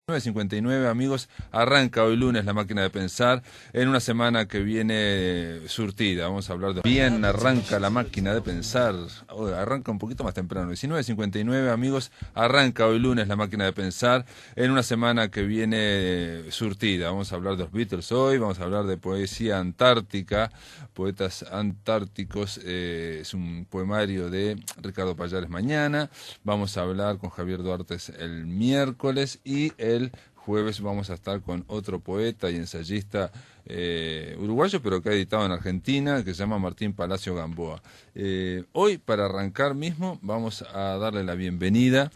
9:59 amigos, arranca hoy lunes La Máquina de Pensar, en una semana que viene surtida. Vamos a hablar de... Bien, arranca La Máquina de Pensar, arranca un poquito más temprano, 19:59 amigos, arranca hoy lunes La Máquina de Pensar, en una semana que viene surtida. Vamos a hablar de los Beatles hoy, vamos a hablar de poesía antártica, poetas antárticos, es un poemario de Ricardo Pallares mañana, vamos a hablar con Javier Duarte el miércoles y el jueves vamos a estar con otro poeta y ensayista uruguayo, pero que ha editado en Argentina, que se llama Martín Palacio Gamboa. Hoy, para arrancar mismo, vamos a darle la bienvenida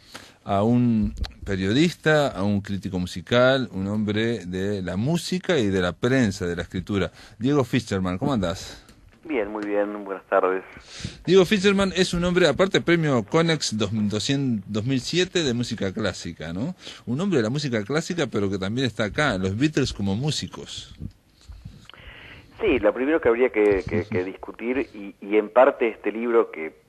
a un periodista, a un crítico musical, un hombre de la música y de la prensa, de la escritura. Diego Fischerman, ¿cómo andás? Bien, muy bien, buenas tardes. Diego Fischerman es un hombre, aparte premio Konex 2007 de música clásica, ¿no? Un hombre de la música clásica, pero que también está acá, los Beatles como músicos. Sí, lo primero que habría que discutir, y en parte este libro que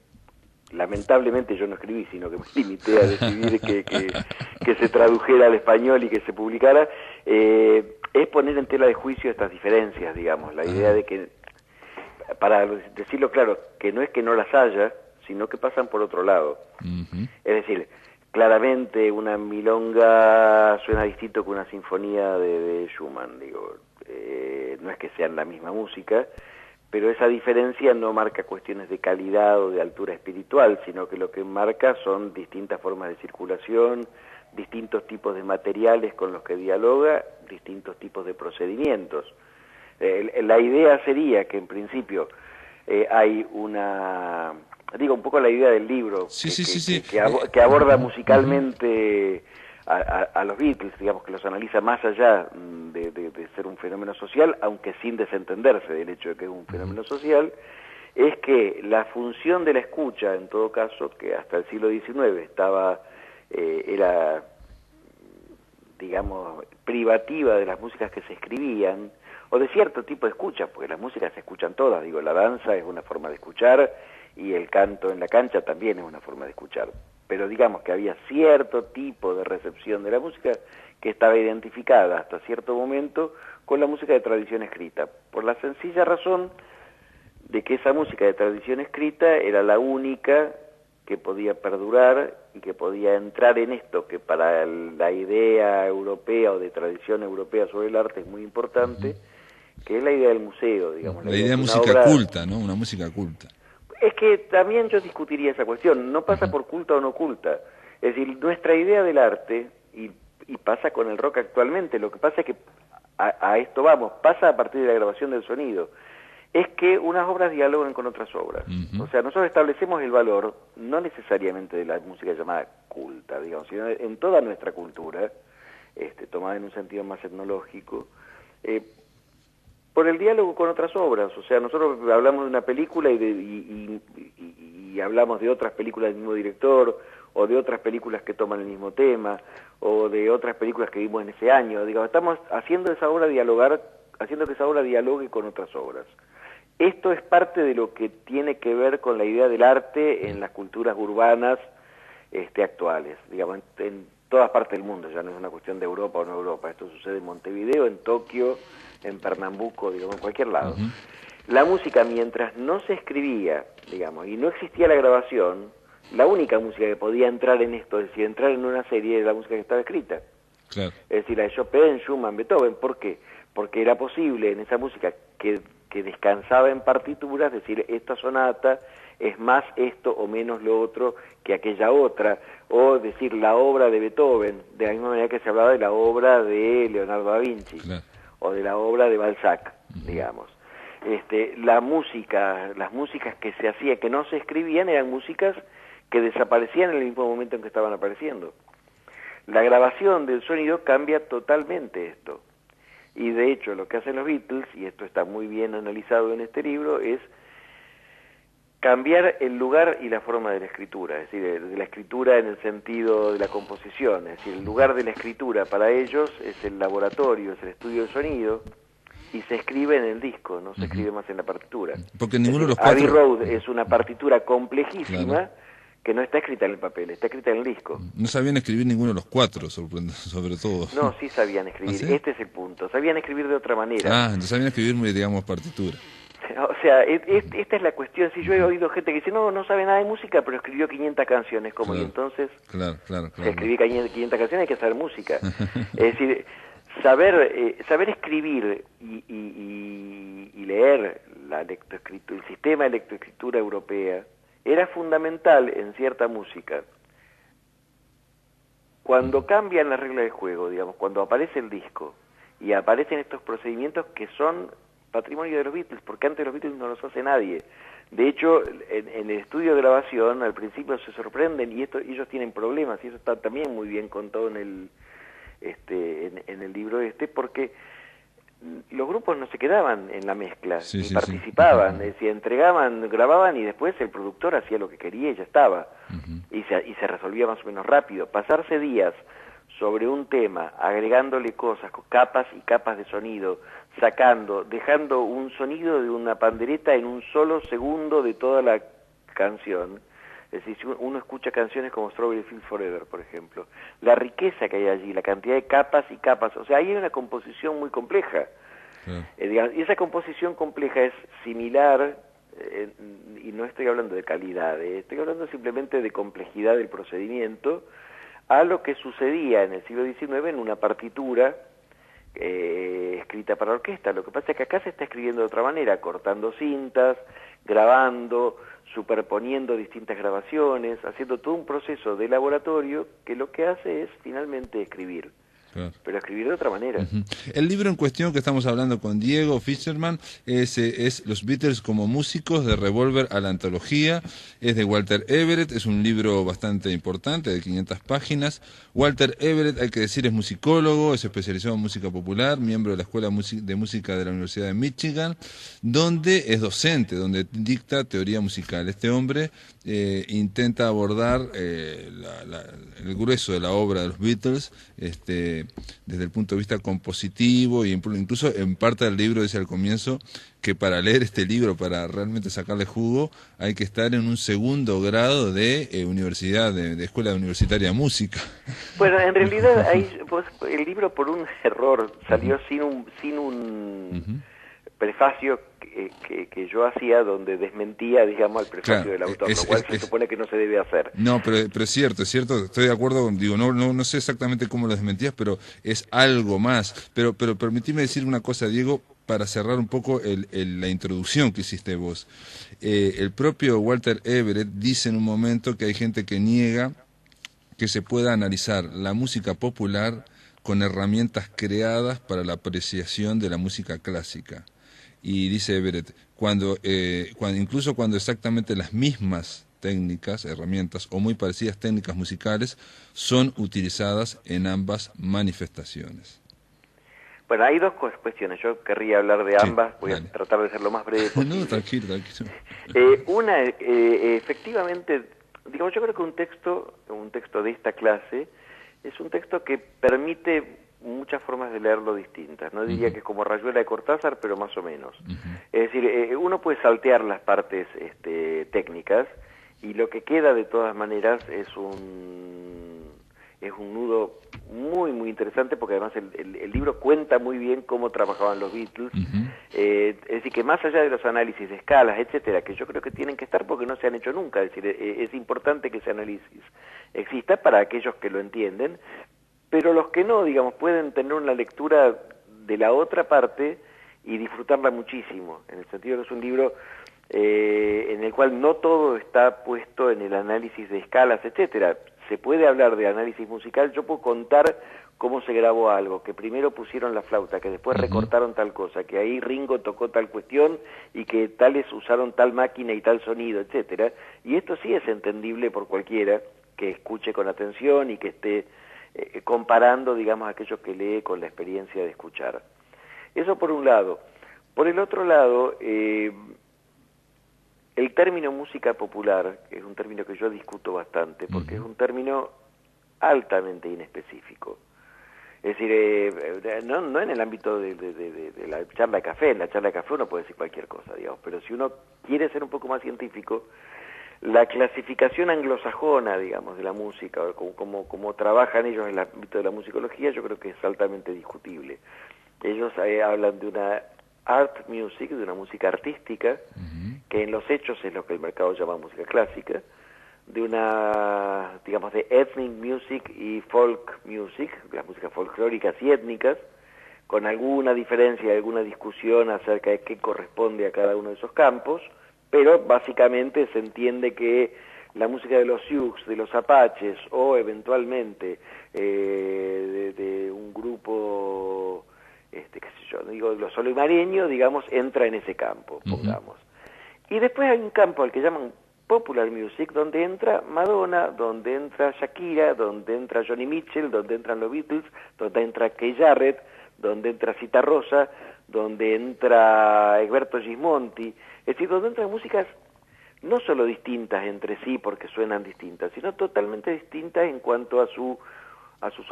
lamentablemente yo no escribí, sino que me limité a decidir que se tradujera al español y que se publicara, es poner en tela de juicio estas diferencias, digamos, la idea de que, para decirlo claro, que no es que no las haya, sino que pasan por otro lado. Es decir, claramente una milonga suena distinto que una sinfonía de Schumann, digo, no es que sean la misma música, pero esa diferencia no marca cuestiones de calidad o de altura espiritual, sino que lo que marca son distintas formas de circulación, distintos tipos de materiales con los que dialoga, distintos tipos de procedimientos. La idea sería que en principio hay una... Digo, un poco la idea del libro, que aborda musicalmente a los Beatles, digamos, que los analiza más allá de ser un fenómeno social, aunque sin desentenderse del hecho de que es un fenómeno social, es que la función de la escucha, en todo caso, que hasta el siglo XIX era, digamos, privativa de las músicas que se escribían, o de cierto tipo de escucha, porque las músicas se escuchan todas, digo, la danza es una forma de escuchar y el canto en la cancha también es una forma de escuchar, pero digamos que había cierto tipo de recepción de la música que estaba identificada hasta cierto momento con la música de tradición escrita, por la sencilla razón de que esa música de tradición escrita era la única que podía perdurar y que podía entrar en esto que para la idea europea o de tradición europea sobre el arte es muy importante, que es la idea del museo, digamos. La idea de música culta, ¿no? Una música culta. Es que también yo discutiría esa cuestión, no pasa por culta o no culta. Es decir, nuestra idea del arte, y pasa con el rock actualmente, lo que pasa es que a esto vamos, pasa a partir de la grabación del sonido, es que unas obras dialogan con otras obras. O sea, nosotros establecemos el valor, no necesariamente de la música llamada culta, digamos, sino en toda nuestra cultura, tomada en un sentido más etnológico, por el diálogo con otras obras. O sea, nosotros hablamos de una película y hablamos de otras películas del mismo director, o de otras películas que toman el mismo tema, o de otras películas que vimos en ese año. Digamos, estamos haciendo esa obra dialogar, haciendo que esa obra dialogue con otras obras. Esto es parte de lo que tiene que ver con la idea del arte en las culturas urbanas actuales, digamos, en todas partes del mundo, ya no es una cuestión de Europa o no Europa, esto sucede en Montevideo, en Tokio, en Pernambuco, digamos, en cualquier lado. La música, mientras no se escribía, digamos, y no existía la grabación, la única música que podía entrar en esto, es decir, entrar en una serie, era la música que estaba escrita. Claro. Es decir, la de Chopin, Schumann, Beethoven. ¿Por qué? Porque era posible en esa música que descansaba en partituras, decir, esta sonata es más esto o menos lo otro que aquella otra, o decir, la obra de Beethoven, de la misma manera que se hablaba de la obra de Leonardo da Vinci, claro, o de la obra de Balzac, digamos. La música, las músicas que se hacían, que no se escribían, eran músicas que desaparecían en el mismo momento en que estaban apareciendo. La grabación del sonido cambia totalmente esto. Y de hecho lo que hacen los Beatles, y esto está muy bien analizado en este libro, es cambiar el lugar y la forma de la escritura, es decir, de la escritura en el sentido de la composición, es decir, el lugar de la escritura para ellos es el laboratorio, es el estudio del sonido, y se escribe en el disco, no se escribe más en la partitura. Porque ninguno de los Abbey cuatro... Road es una partitura complejísima, claro, que no está escrita en el papel, está escrita en el disco. No sabían escribir ninguno de los cuatro, sobre todo. No, sí sabían escribir, ¿Ah, sí? Este es el punto, sabían escribir de otra manera. Ah, entonces sabían escribir, digamos, partitura. O sea, esta es la cuestión. Si yo he oído gente que dice, no sabe nada de música, pero escribió 500 canciones, como Claro, y entonces, claro. si escribí 500 canciones hay que saber música. Es decir, saber escribir y leer la lectoescritura, el sistema de lectoescritura europea, era fundamental en cierta música. Cuando cambian las reglas de juego, digamos, cuando aparece el disco y aparecen estos procedimientos que son patrimonio de los Beatles, porque antes los Beatles no los hace nadie. De hecho, en el estudio de grabación al principio se sorprenden y ellos tienen problemas, y eso está también muy bien contado en el libro porque los grupos no se quedaban en la mezcla, ni participaban, es decir, entregaban, grababan y después el productor hacía lo que quería y ya estaba, y se resolvía más o menos rápido. Pasarse días sobre un tema, agregándole cosas, capas y capas de sonido, dejando un sonido de una pandereta en un solo segundo de toda la canción. Es decir, si uno escucha canciones como Strawberry Fields Forever, por ejemplo, la riqueza que hay allí, la cantidad de capas y capas, o sea, ahí hay una composición muy compleja. Y esa composición compleja es similar, y no estoy hablando de calidad, estoy hablando simplemente de complejidad del procedimiento, a lo que sucedía en el siglo XIX en una partitura escrita para orquesta. Lo que pasa es que acá se está escribiendo de otra manera, cortando cintas, grabando, superponiendo distintas grabaciones, haciendo todo un proceso de laboratorio que lo que hace es finalmente escribir. Claro. Pero escribir de otra manera. El libro en cuestión que estamos hablando con Diego Fischerman es Los Beatles como músicos, de Revolver a la antología, es de Walter Everett, es un libro bastante importante, de 500 páginas. Walter Everett, hay que decir, es musicólogo, es especializado en música popular, miembro de la Escuela de Música de la Universidad de Michigan, donde es docente, donde dicta teoría musical. Este hombre intenta abordar el grueso de la obra de los Beatles, desde el punto de vista compositivo, y incluso en parte del libro dice al comienzo que para leer este libro, para realmente sacarle jugo, hay que estar en un segundo grado de universidad, de escuela universitaria de música. Bueno, en realidad el libro por un error salió sin un prefacio que yo hacía donde desmentía, digamos, al prefacio del autor, lo cual se supone que no se debe hacer. No, pero es cierto, estoy de acuerdo, digo, no sé exactamente cómo lo desmentías, pero es algo más. Pero permitime decir una cosa, Diego, para cerrar un poco la introducción que hiciste vos. El propio Walter Everett dice en un momento que hay gente que niega que se pueda analizar la música popular con herramientas creadas para la apreciación de la música clásica. Y dice Everett, incluso cuando exactamente las mismas técnicas, herramientas o muy parecidas técnicas musicales son utilizadas en ambas manifestaciones. Bueno, hay dos cuestiones, yo querría hablar de ambas, voy a tratar de ser lo más breve posible. No, tranquilo. Una, efectivamente, digamos, yo creo que un texto de esta clase es un texto que permite muchas formas de leerlo distintas. No diría que es como Rayuela de Cortázar, pero más o menos. Es decir, uno puede saltear las partes técnicas y lo que queda de todas maneras es un nudo muy muy interesante, porque además el libro cuenta muy bien cómo trabajaban los Beatles. Es decir, que más allá de los análisis de escalas, etcétera, que yo creo que tienen que estar porque no se han hecho nunca, es decir, es importante que ese análisis exista para aquellos que lo entienden, pero los que no, digamos, pueden tener una lectura de la otra parte y disfrutarla muchísimo, en el sentido de que es un libro en el cual no todo está puesto en el análisis de escalas, etcétera. Se puede hablar de análisis musical, yo puedo contar cómo se grabó algo, que primero pusieron la flauta, que después recortaron tal cosa, que ahí Ringo tocó tal cuestión y que tales usaron tal máquina y tal sonido, etcétera. Y esto sí es entendible por cualquiera que escuche con atención y que esté comparando, digamos, aquello que lee con la experiencia de escuchar. Eso por un lado. Por el otro lado, el término música popular, que es un término que yo discuto bastante, porque es un término altamente inespecífico. Es decir, no en el ámbito de la charla de café. En la charla de café uno puede decir cualquier cosa, digamos, pero si uno quiere ser un poco más científico, la clasificación anglosajona, digamos, de la música, o como trabajan ellos en el ámbito de la musicología, yo creo que es altamente discutible. Ellos hablan de una art music, de una música artística, que en los hechos es lo que el mercado llama música clásica, de una, digamos, de ethnic music y folk music, las músicas folclóricas y étnicas, con alguna diferencia, alguna discusión acerca de qué corresponde a cada uno de esos campos, pero básicamente se entiende que la música de los Sioux, de los Apaches, o eventualmente de un grupo, qué sé yo, digo, los olimareños, digamos, entra en ese campo, pongamos. Y después hay un campo al que llaman popular music, donde entra Madonna, donde entra Shakira, donde entra Johnny Mitchell, donde entran los Beatles, donde entra Keith Jarrett, donde entra Cita Rosa, donde entra Egberto Gismonti, es decir, donde entran músicas no solo distintas entre sí porque suenan distintas, sino totalmente distintas en cuanto a sus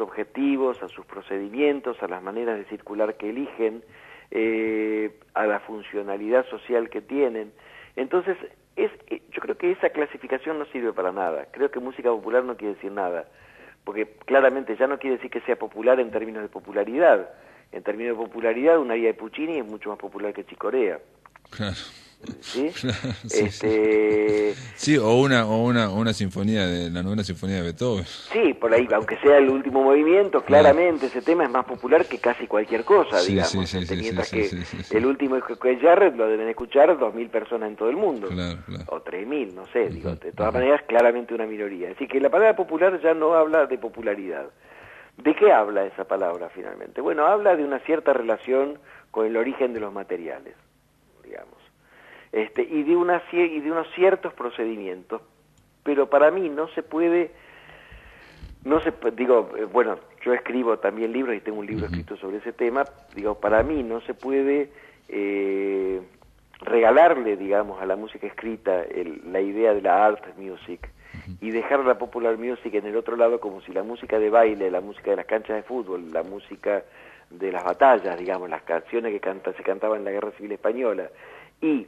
objetivos, a sus procedimientos, a las maneras de circular que eligen, a la funcionalidad social que tienen. Entonces, yo creo que esa clasificación no sirve para nada. Creo que música popular no quiere decir nada, porque claramente ya no quiere decir que sea popular en términos de popularidad. En términos de popularidad, una aria de Puccini es mucho más popular que Chicorea. Claro. ¿Sí? Claro, sí. Sí, o una sinfonía de la novena sinfonía de Beethoven. Sí, por ahí, aunque sea el último movimiento, claramente ese tema es más popular que casi cualquier cosa, digamos. Mientras que el último disco de Jarrett lo deben escuchar 2.000 personas en todo el mundo. Claro. O 3.000, no sé, digo, de todas maneras claramente una minoría. Así que la palabra popular ya no habla de popularidad. ¿De qué habla esa palabra finalmente? Bueno, habla de una cierta relación con el origen de los materiales, digamos. Y de unos ciertos procedimientos, pero para mí bueno, yo escribo también libros y tengo un libro escrito sobre ese tema, digo, para mí no se puede regalarle, digamos, a la música escrita la idea de la art music y dejar la popular music en el otro lado, como si la música de baile, la música de las canchas de fútbol, la música de las batallas, digamos, las canciones que se cantaban en la Guerra Civil Española y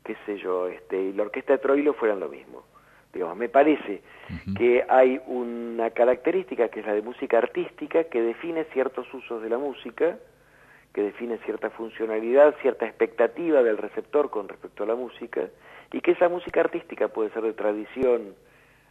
qué sé yo, y la orquesta de Troilo fueran lo mismo. Digamos, me parece que hay una característica que es la de música artística que define ciertos usos de la música, que define cierta funcionalidad, cierta expectativa del receptor con respecto a la música, y que esa música artística puede ser de tradición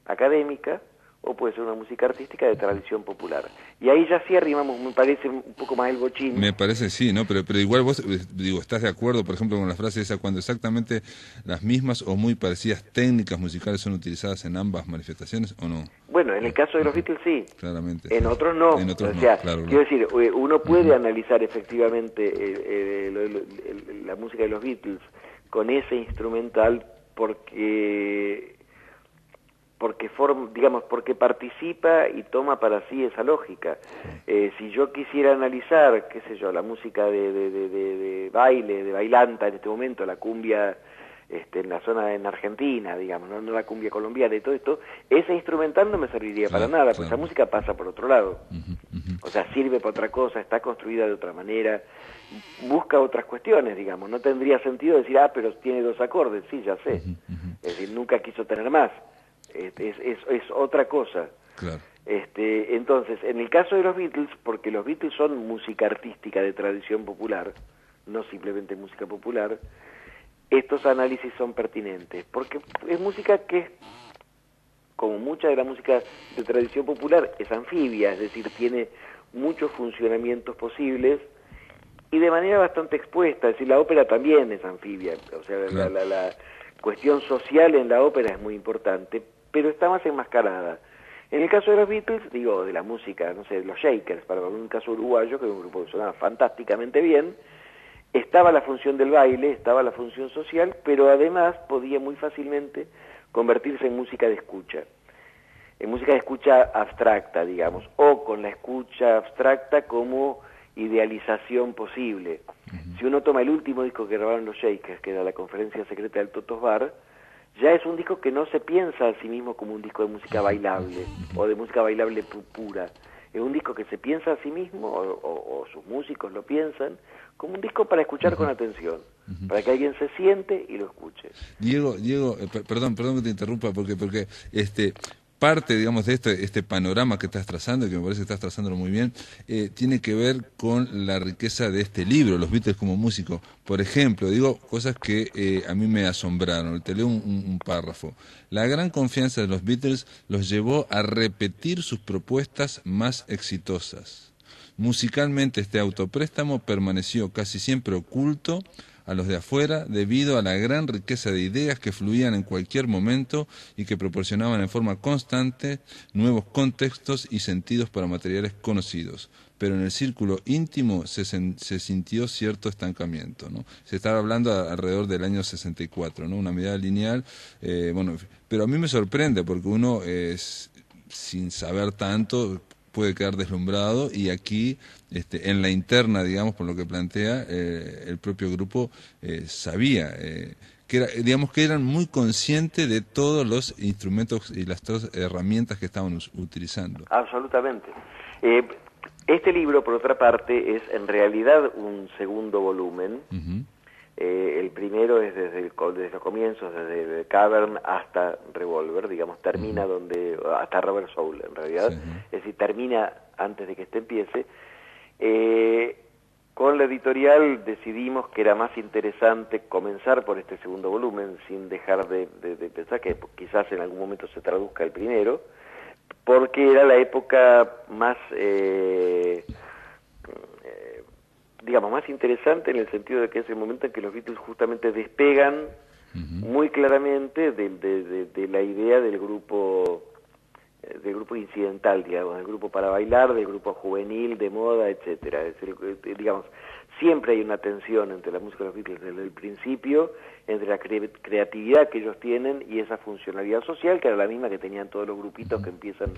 académica o puede ser una música artística de tradición popular. Y ahí ya sí arrimamos, me parece, un poco más el bochín. Me parece, sí, ¿no? Pero igual vos, digo, ¿estás de acuerdo, por ejemplo, con la frase esa, cuando exactamente las mismas o muy parecidas técnicas musicales son utilizadas en ambas manifestaciones, o no? Bueno, en el caso de los Beatles sí. Claramente. En otros no. En otros o sea, no, claro. Quiero decir, uno puede analizar efectivamente la música de los Beatles con ese instrumental porque participa y toma para sí esa lógica. Si yo quisiera analizar, qué sé yo, la música de baile, de bailanta en este momento, la cumbia en la zona en Argentina, digamos, no la cumbia colombiana y todo esto, ese instrumental no me serviría para nada, porque esa música pasa por otro lado. O sea, sirve para otra cosa, está construida de otra manera, busca otras cuestiones, digamos. No tendría sentido decir, pero tiene 2 acordes, sí, ya sé. Es decir, nunca quiso tener más. Es otra cosa. Claro. Entonces, en el caso de los Beatles, porque los Beatles son música artística de tradición popular, no simplemente música popular, estos análisis son pertinentes, porque es música que, como mucha de la música de tradición popular, es anfibia, es decir, tiene muchos funcionamientos posibles y de manera bastante expuesta, es decir, la ópera también es anfibia, o sea, claro. la cuestión social en la ópera es muy importante, pero está más enmascarada. En el caso de los Beatles, digo, de la música, no sé, los Shakers, para un caso uruguayo, que es un grupo que sonaba fantásticamente bien, estaba la función del baile, estaba la función social, pero además podía muy fácilmente convertirse en música de escucha abstracta, digamos, o con la escucha abstracta como idealización posible. Si uno toma el último disco que grabaron los Shakers, que era La Conferencia Secreta del Totos Bar, ya es un disco que no se piensa a sí mismo como un disco de música bailable, o de música bailable pura. Es Es un disco que se piensa a sí mismo, o sus músicos lo piensan, como un disco para escuchar con atención, para que alguien se siente y lo escuche. Diego, perdón que te interrumpa, porque parte, digamos, de este panorama que estás trazando, que me parece que estás trazándolo muy bien, tiene que ver con la riqueza de este libro, Los Beatles como músicos. Por ejemplo, digo cosas que a mí me asombraron. Te leo un párrafo. La gran confianza de los Beatles los llevó a repetir sus propuestas más exitosas. Musicalmente, este autopréstamo permaneció casi siempre oculto a los de afuera debido a la gran riqueza de ideas que fluían en cualquier momento y que proporcionaban en forma constante nuevos contextos y sentidos para materiales conocidos. Pero en el círculo íntimo se sintió cierto estancamiento, ¿no? Se estaba hablando alrededor del año 64, ¿no? Una mirada lineal, pero a mí me sorprende porque uno sin saber tanto puede quedar deslumbrado, y aquí en la interna, digamos, por lo que plantea el propio grupo, sabía digamos que eran muy conscientes de todos los instrumentos y las dos herramientas que estaban utilizando. Absolutamente. Este libro, por otra parte, es en realidad un segundo volumen. El primero es desde los comienzos, desde Cavern hasta Revolver, digamos, termina hasta Rubber Soul, en realidad, es decir, termina antes de que empiece. Con la editorial decidimos que era más interesante comenzar por este segundo volumen, sin dejar de pensar que quizás en algún momento se traduzca el primero, porque era la época más... digamos, más interesante en el sentido de que es el momento en que los Beatles justamente despegan muy claramente de la idea del grupo incidental, digamos, del grupo para bailar, del grupo juvenil, de moda, etcétera. Es decir, digamos, siempre hay una tensión entre la música de los Beatles desde el principio, entre la creatividad que ellos tienen y esa funcionalidad social, que era la misma que tenían todos los grupitos que empiezan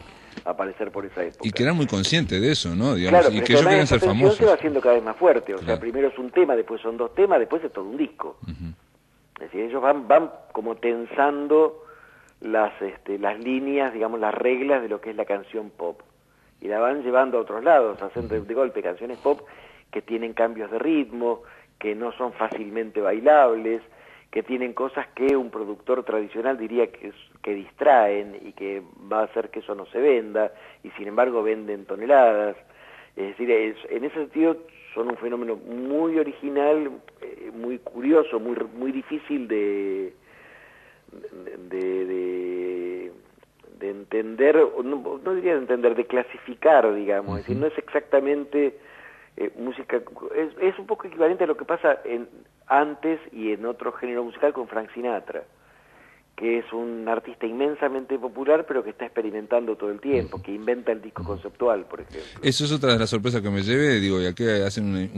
a aparecer por esa época. Y que eran muy conscientes de eso, ¿no? Digamos, claro, y que ellos querían ser famosos. Se va haciendo cada vez más fuerte, o sea, primero es un tema, después son dos temas, después es todo un disco. Es decir, ellos van como tensando las líneas, digamos, las reglas de lo que es la canción pop, y la van llevando a otros lados, hacen de golpe canciones pop que tienen cambios de ritmo, que no son fácilmente bailables, que tienen cosas que un productor tradicional diría que distraen y que va a hacer que eso no se venda, y sin embargo venden toneladas. Es decir, en ese sentido son un fenómeno muy original, muy curioso, muy difícil de entender, no diría de entender, de clasificar, digamos. Es decir, no es exactamente música, es un poco equivalente a lo que pasa antes y en otro género musical con Frank Sinatra, que es un artista inmensamente popular, pero que está experimentando todo el tiempo, que inventa el disco conceptual, por ejemplo. Eso es otra de las sorpresas que me llevé, digo, y aquí hacen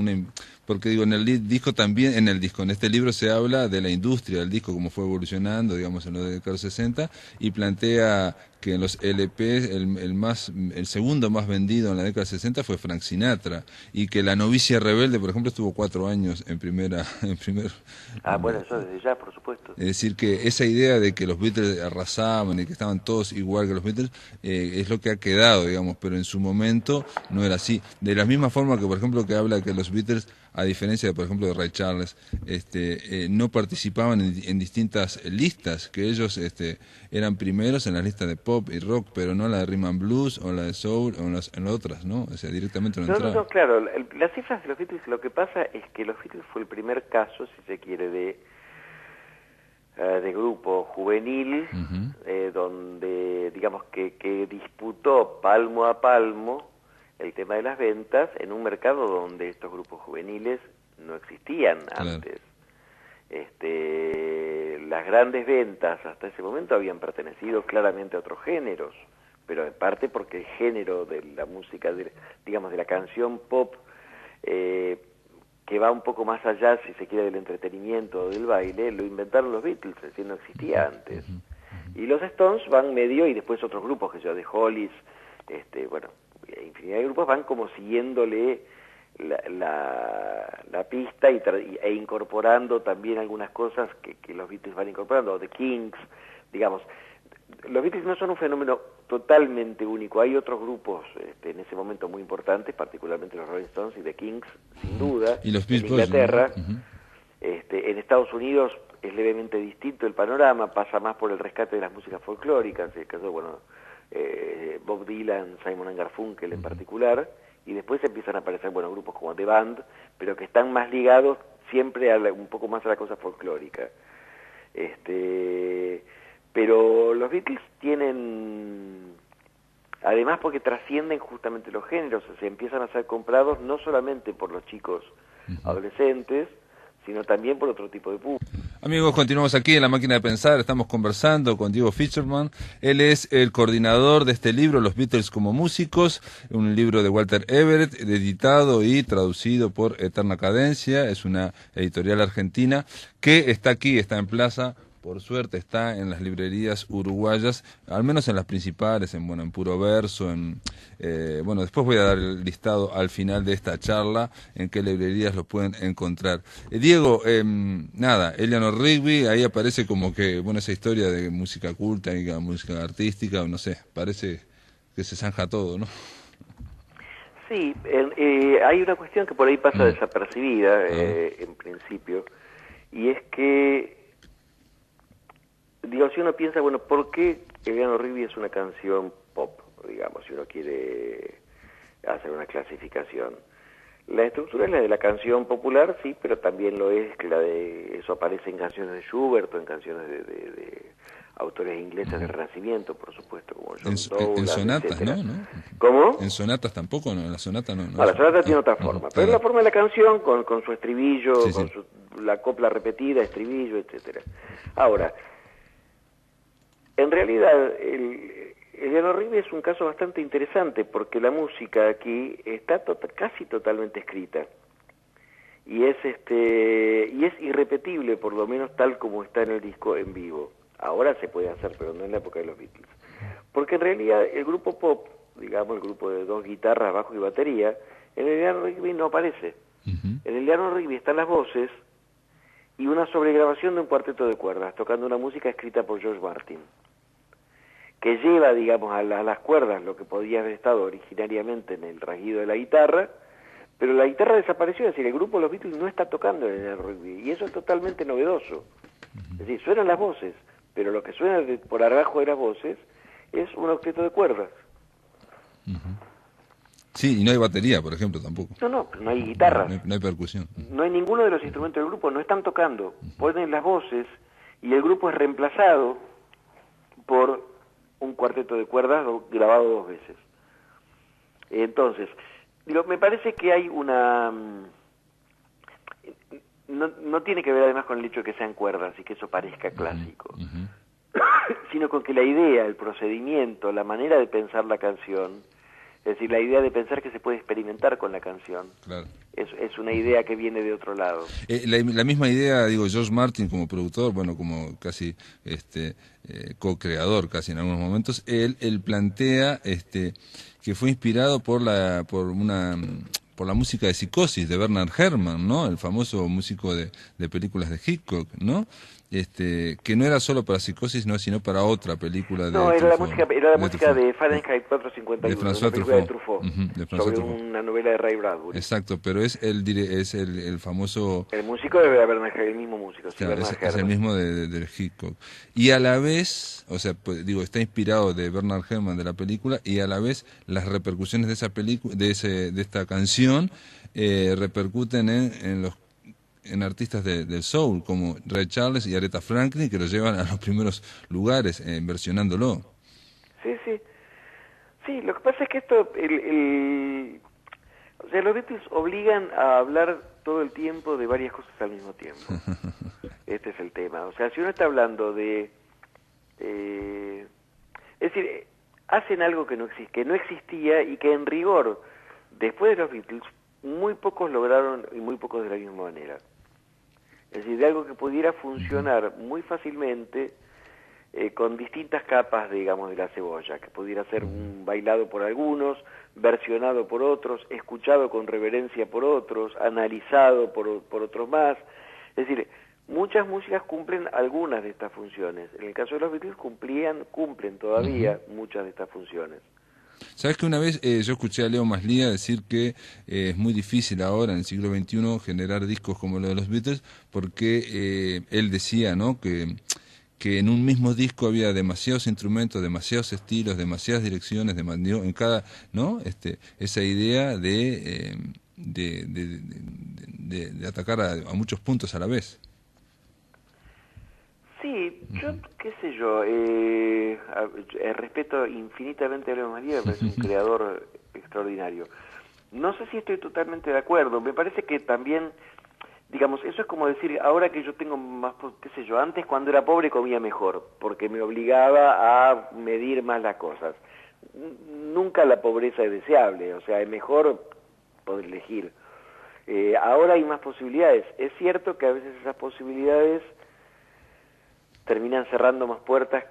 porque digo, en el disco también, en este libro se habla de la industria del disco, cómo fue evolucionando, digamos, en los década 60, y plantea que en los LP el segundo más vendido en la década 60 fue Frank Sinatra, y que La novicia rebelde, por ejemplo, estuvo 4 años en primer... Bueno, eso desde ya, por supuesto. Es decir, que esa idea de que los Beatles arrasaban y que estaban todos igual que los Beatles, es lo que ha quedado, digamos, pero en su momento no era así. De la misma forma que, por ejemplo, que habla que los Beatles, a diferencia de, por ejemplo, de Ray Charles, no participaban en distintas listas, que ellos eran primeros en las listas de pop y rock, pero no la de rhythm and blues o la de soul o en las otras, ¿no? O sea, directamente no entraban. No, claro, las cifras de los Beatles, lo que pasa es que los Beatles fue el primer caso, si se quiere, de grupo juvenil, donde, digamos, que disputó palmo a palmo el tema de las ventas en un mercado donde estos grupos juveniles no existían antes. Las grandes ventas hasta ese momento habían pertenecido claramente a otros géneros, pero en parte porque el género de la música, digamos, de la canción pop, que va un poco más allá, si se quiere, del entretenimiento o del baile, lo inventaron los Beatles, es decir, no existía antes. Y los Stones van medio, y después otros grupos, que yo, The Hollies, infinidad de grupos van como siguiéndole la pista e incorporando también algunas cosas que los Beatles van incorporando, The Kings, digamos. Los Beatles no son un fenómeno totalmente único. Hay otros grupos en ese momento muy importantes, particularmente los Rolling Stones y The Kings, sin duda, y los en Beach Boys, Inglaterra. ¿no? En Estados Unidos es levemente distinto el panorama, pasa más por el rescate de las músicas folclóricas, el caso, Bob Dylan, Simon & Garfunkel en particular, y después empiezan a aparecer, grupos como The Band, pero que están más ligados siempre un poco más a la cosa folclórica. Pero los Beatles tienen, además porque trascienden justamente los géneros, o sea, empiezan a ser comprados no solamente por los chicos adolescentes, sino también por otro tipo de público. Amigos, continuamos aquí en La Máquina de Pensar, estamos conversando con Diego Fischerman. Él es el coordinador de este libro, Los Beatles como músicos, un libro de Walter Everett, editado y traducido por Eterna Cadencia, es una editorial argentina que está aquí, está en Plaza. Por suerte está en las librerías uruguayas, al menos en las principales, en Puro Verso, después voy a dar el listado al final de esta charla, en qué librerías lo pueden encontrar. Diego, Eleanor Rigby, ahí aparece como que, esa historia de música culta y música artística, no sé, parece que se zanja todo, ¿no? Sí, hay una cuestión que por ahí pasa desapercibida, en principio, y es que si uno piensa, ¿por qué Eleanor Rigby es una canción pop? Digamos, si uno quiere hacer una clasificación. La estructura es la de la canción popular, sí, pero también lo es eso aparece en canciones de Schubert o en canciones de autores ingleses del Renacimiento, por supuesto, como John Dowland, en sonatas, etcétera. ¿no? ¿Cómo? En sonatas tampoco, ¿no? La sonata no. La sonata tiene otra forma, pero es la forma de la canción, con su estribillo, sí, con la copla repetida, estribillo, etcétera. Ahora, en realidad, Eleanor Rigby es un caso bastante interesante porque la música aquí está casi totalmente escrita y es irrepetible, por lo menos tal como está en el disco en vivo. Ahora se puede hacer, pero no en la época de los Beatles. Porque en realidad el grupo pop, digamos el grupo de 2 guitarras, bajo y batería, en el Eleanor Rigby no aparece. En el Eleanor Rigby están las voces y una sobregrabación de un cuarteto de cuerdas, tocando una música escrita por George Martin, que lleva, digamos, a las cuerdas lo que podía haber estado originariamente en el rasguido de la guitarra, pero la guitarra desapareció, es decir, el grupo de los Beatles no está tocando en el rugby, y eso es totalmente novedoso. Es decir, suenan las voces, pero lo que suena por abajo de las voces es un octeto de cuerdas. Sí, y no hay batería, por ejemplo, tampoco. No hay guitarras. No hay percusión. No hay ninguno de los instrumentos del grupo, no están tocando. Ponen las voces y el grupo es reemplazado por un cuarteto de cuerdas grabado 2 veces. Entonces, me parece que hay una... No tiene que ver además con el hecho de que sean cuerdas y que eso parezca clásico, sino con que la idea, el procedimiento, la manera de pensar la canción, es decir, la idea de pensar que se puede experimentar con la canción, claro, es una idea que viene de otro lado. La misma idea, George Martin como productor, como casi co-creador casi en algunos momentos, él plantea que fue inspirado por la música de Psicosis de Bernard Herrmann, ¿no? El famoso músico de películas de Hitchcock, ¿no? Que no era solo para Psicosis, no, sino para otra película de Truffaut. Era la música de Fahrenheit 451, de François una película de Truffaut, sobre Truffaut. una novela de Ray Bradbury. Exacto, pero es el famoso... El músico de Bernard Herrmann, el mismo músico, claro, es el mismo de Hitchcock. Y a la vez, está inspirado de Bernard Herrmann de la película, y a la vez las repercusiones de esa película, de esta canción, repercuten en artistas del soul como Ray Charles y Aretha Franklin, que lo llevan a los primeros lugares versionándolo. Sí, lo que pasa es que esto, los Beatles obligan a hablar todo el tiempo de varias cosas al mismo tiempo. Este es el tema. O sea, si uno está hablando de... es decir, hacen algo que no existía y que en rigor, después de los Beatles, muy pocos lograron y muy pocos de la misma manera. Es decir, de algo que pudiera funcionar muy fácilmente con distintas capas, digamos, de la cebolla, que pudiera ser bailado por algunos, versionado por otros, escuchado con reverencia por otros, analizado por otros más. Es decir, Muchas músicas cumplen algunas de estas funciones. En el caso de los Beatles cumplen todavía muchas de estas funciones. Sabes que una vez yo escuché a Leo Maslía decir que es muy difícil ahora en el siglo XXI generar discos como los de los Beatles porque él decía, ¿no?, que en un mismo disco había demasiados instrumentos, demasiados estilos, demasiadas direcciones, en cada, ¿no? Esa idea de atacar a muchos puntos a la vez. Sí, yo qué sé yo, respeto infinitamente a Leo Maslía, me parece un creador extraordinario. No sé si estoy totalmente de acuerdo, me parece que también, digamos, eso es como decir, ahora que yo tengo más, qué sé yo, antes cuando era pobre comía mejor, porque me obligaba a medir más las cosas. Nunca la pobreza es deseable, o sea, es mejor poder elegir. Ahora hay más posibilidades. Es cierto que a veces esas posibilidades terminan cerrando más puertas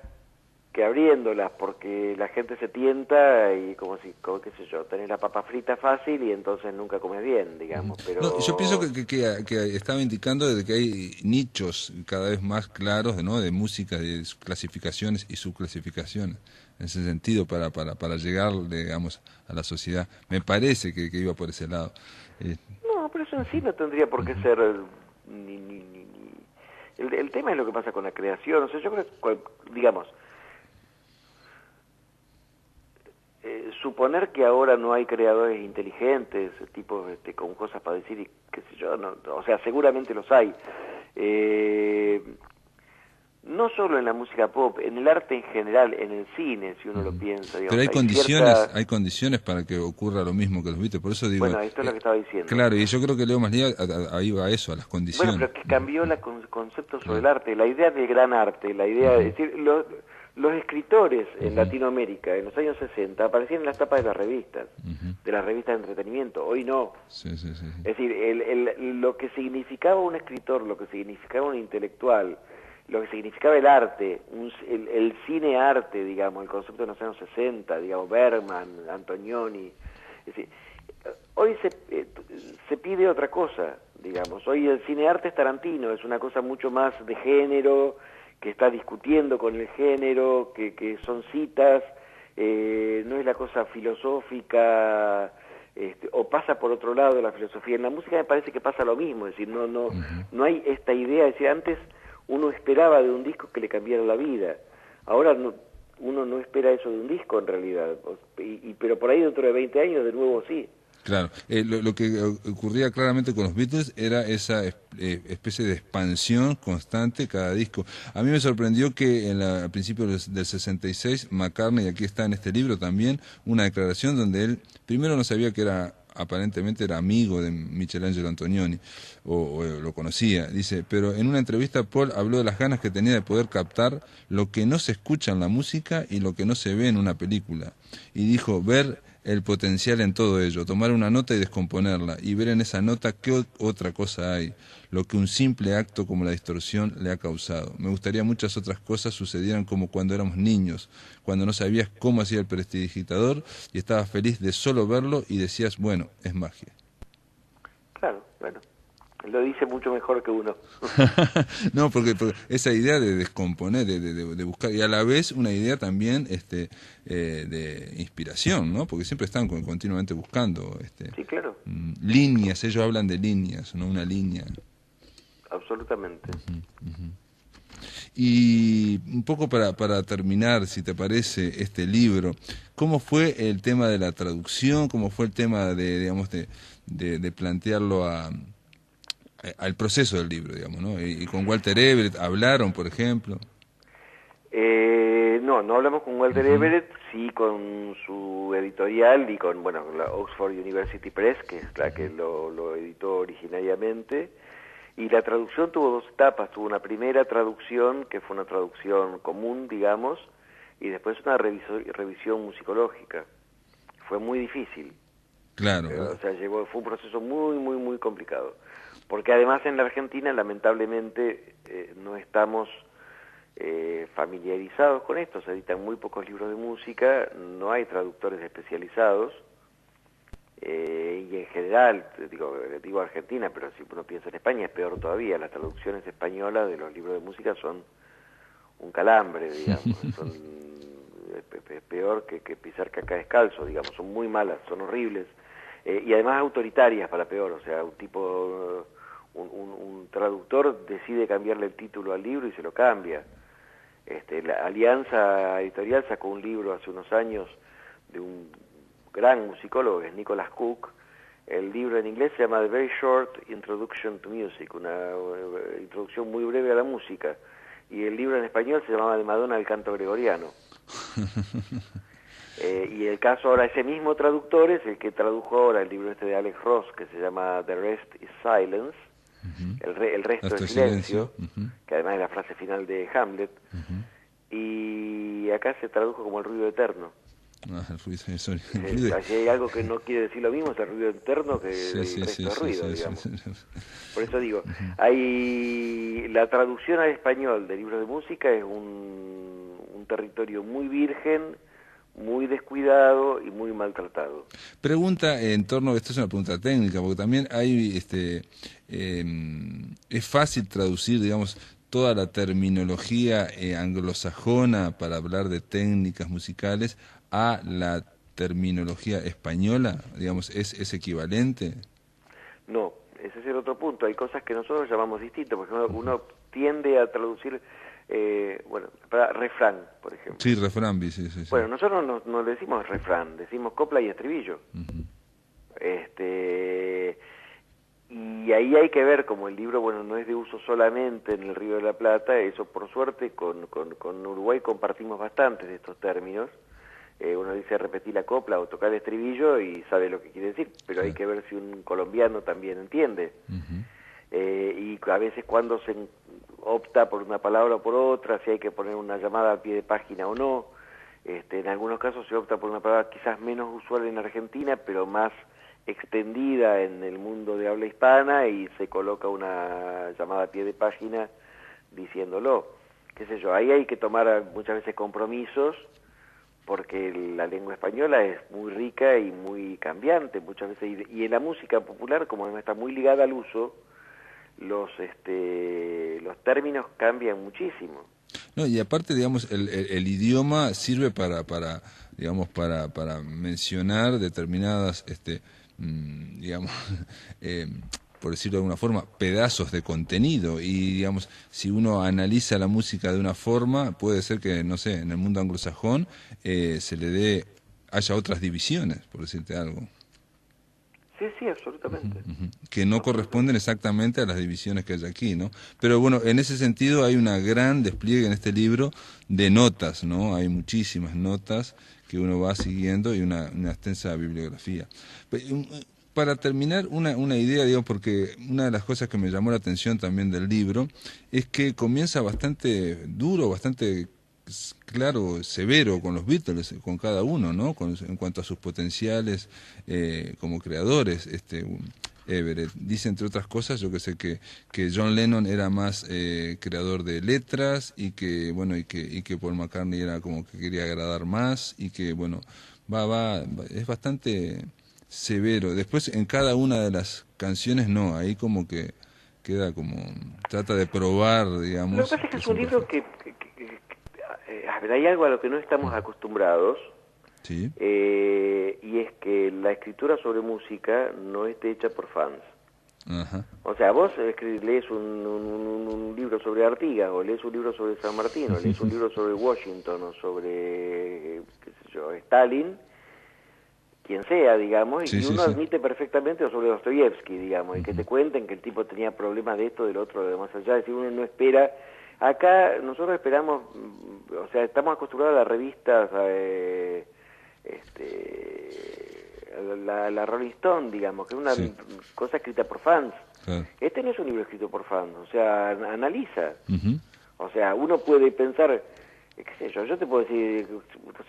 que abriéndolas, porque la gente se tienta y como qué sé yo, tenés la papa frita fácil y entonces nunca comes bien, digamos. Pero No, yo pienso que estaba indicando de que hay nichos cada vez más claros, ¿no?, de música, de clasificaciones y subclasificaciones, en ese sentido, para llegar, digamos, a la sociedad. Me parece que iba por ese lado. no, pero eso en sí no tendría por qué ser ni. El tema es lo que pasa con la creación. O sea, yo creo que, digamos, suponer que ahora no hay creadores inteligentes, tipos con cosas para decir y qué sé yo, no, o sea, seguramente los hay. No solo en la música pop, en el arte en general, en el cine, si uno lo piensa. Pero Digamos, hay condiciones para que ocurra lo mismo que los Beatles, por eso digo... Bueno, esto es lo que estaba diciendo. Claro, y yo creo que Leo Maslía ahí va a eso, a las Bueno, condiciones. pero que cambió el concepto sobre el arte, la idea del gran arte, la idea de decir, los escritores en Latinoamérica en los años 60 aparecían en las tapas de las revistas de entretenimiento, hoy no. Sí. Es decir, lo que significaba un escritor, lo que significaba un intelectual, lo que significaba el arte, el cine-arte, digamos, el concepto de los años 60, digamos, Bergman, Antonioni, es decir, hoy se pide otra cosa, digamos. Hoy el cine-arte es Tarantino, es una cosa mucho más de género, que está discutiendo con el género, que son citas, no es la cosa filosófica, o pasa por otro lado la filosofía. En la música me parece que pasa lo mismo, es decir, no hay esta idea, es decir, antes uno esperaba de un disco que le cambiara la vida, ahora uno no espera eso de un disco en realidad, pero por ahí dentro de 20 años de nuevo sí. Claro, lo que ocurría claramente con los Beatles era esa especie de expansión constante cada disco. A mí me sorprendió que a principios del 66, McCartney, aquí está en este libro también, una declaración donde él primero no sabía que aparentemente era amigo de Michelangelo Antonioni, o lo conocía, dice, pero en una entrevista Paul habló de las ganas que tenía de poder captar lo que no se escucha en la música y lo que no se ve en una película. Y dijo, ver el potencial en todo ello, tomar una nota y descomponerla, y ver en esa nota qué otra cosa hay, lo que un simple acto como la distorsión le ha causado. Me gustaría muchas otras cosas sucedieran como cuando éramos niños, cuando no sabías cómo hacía el prestidigitador y estabas feliz de solo verlo y decías, bueno, es magia. Claro, bueno, lo dice mucho mejor que uno. No, porque esa idea de descomponer, de buscar, y a la vez una idea también de inspiración, ¿no? Porque siempre están continuamente buscando sí, claro. Líneas, ellos hablan de líneas, no una línea. Absolutamente. Y un poco para terminar, si te parece, este libro, ¿cómo fue el tema de la traducción? ¿Cómo fue el tema digamos, de plantearlo al proceso del libro, digamos, ¿no? Y con Walter Everett hablaron, por ejemplo. No hablamos con Walter Everett, sí con su editorial y con, bueno, la Oxford University Press, que es la que lo editó originariamente, y la traducción tuvo dos etapas, tuvo una primera traducción, que fue una traducción común, digamos, y después una revisión musicológica. Fue muy difícil. Claro. O sea, fue un proceso muy complicado. Porque además en la Argentina, lamentablemente, no estamos familiarizados con esto, se editan muy pocos libros de música, no hay traductores especializados, y en general, digo Argentina, pero si uno piensa en España es peor todavía. Las traducciones españolas de los libros de música son un calambre, digamos, es peor que pisar caca descalzo, digamos, son muy malas, son horribles, y además autoritarias para peor. O sea, un traductor decide cambiarle el título al libro y se lo cambia. La Alianza Editorial sacó un libro hace unos años de un gran musicólogo, que es Nicholas Cook. El libro en inglés se llama The Very Short Introduction to Music, una introducción muy breve a la música, y el libro en español se llamaba De Madonna al canto gregoriano. Y el caso ahora, ese mismo traductor es el que tradujo ahora el libro de Alex Ross, que se llama The Rest is Silence, el resto es silencio, que además es la frase final de Hamlet, y acá se tradujo como el ruido eterno. Si hay algo que no quiere decir lo mismo es el ruido interno que el resto de ruido, digamos. Por eso digo, la traducción al español de libros de música es un territorio muy virgen, muy descuidado y muy maltratado. Pregunta en torno, esto es una pregunta técnica, porque también hay, es fácil traducir, digamos, toda la terminología anglosajona para hablar de técnicas musicales a la terminología española, digamos, ¿es equivalente? No, ese es el otro punto. Hay cosas que nosotros llamamos distinto, porque uno tiende a traducir, para refrán, por ejemplo. Sí, refrán, sí. Bueno, nosotros no le decimos refrán, decimos copla y estribillo. Y ahí hay que ver, como el libro, no es de uso solamente en el Río de la Plata, eso por suerte con Uruguay compartimos bastantes de estos términos. Uno dice repetir la copla o tocar el estribillo y sabe lo que quiere decir, pero hay que ver si un colombiano también entiende. Y a veces cuando se opta por una palabra o por otra, si hay que poner una llamada al pie de página o no. En algunos casos se opta por una palabra quizás menos usual en Argentina, pero más extendida en el mundo de habla hispana, y se coloca una llamada a pie de página diciéndolo. Qué sé yo, ahí hay que tomar muchas veces compromisos, porque la lengua española es muy rica y muy cambiante muchas veces, y en la música popular, como está muy ligada al uso, los términos cambian muchísimo. No, y aparte, digamos, el idioma sirve para mencionar determinadas, digamos, por decirlo de alguna forma, pedazos de contenido, y digamos, si uno analiza la música de una forma, puede ser que, no sé, en el mundo anglosajón haya otras divisiones, por decirte algo. Sí, absolutamente. Que no corresponden exactamente a las divisiones que hay aquí, ¿no? Pero bueno, en ese sentido hay una gran despliegue en este libro de notas, ¿no? Hay muchísimas notas que uno va siguiendo y una extensa bibliografía. Para terminar, una idea, digo, porque una de las cosas que me llamó la atención también del libro es que comienza bastante duro, bastante claro, severo con los Beatles, con cada uno, ¿no? En cuanto a sus potenciales como creadores. Everett dice, entre otras cosas, yo que sé, que John Lennon era más creador de letras, y que Paul McCartney era como que quería agradar más, y que es bastante severo. Después en cada una de las canciones no, ahí como que queda como, trata de probar, digamos. Lo que pasa es que es un libro que a ver, hay algo a lo que no estamos acostumbrados, sí. Y es que la escritura sobre música no está hecha por fans. Ajá. O sea, vos lees un libro sobre Artigas, o lees un libro sobre San Martín, o lees un libro sobre Washington, o sobre, qué sé yo, Stalin, quien sea, digamos, y uno admite perfectamente, o sobre Dostoyevsky, digamos, y que te cuenten que el tipo tenía problemas de esto, del otro, de más allá. Es decir, uno no espera. Acá nosotros esperamos, o sea, estamos acostumbrados a las revistas, la Rolling Stone, digamos, que es una cosa escrita por fans. Claro. Este no es un libro escrito por fans, o sea, analiza. O sea, uno puede pensar, qué sé yo te puedo decir,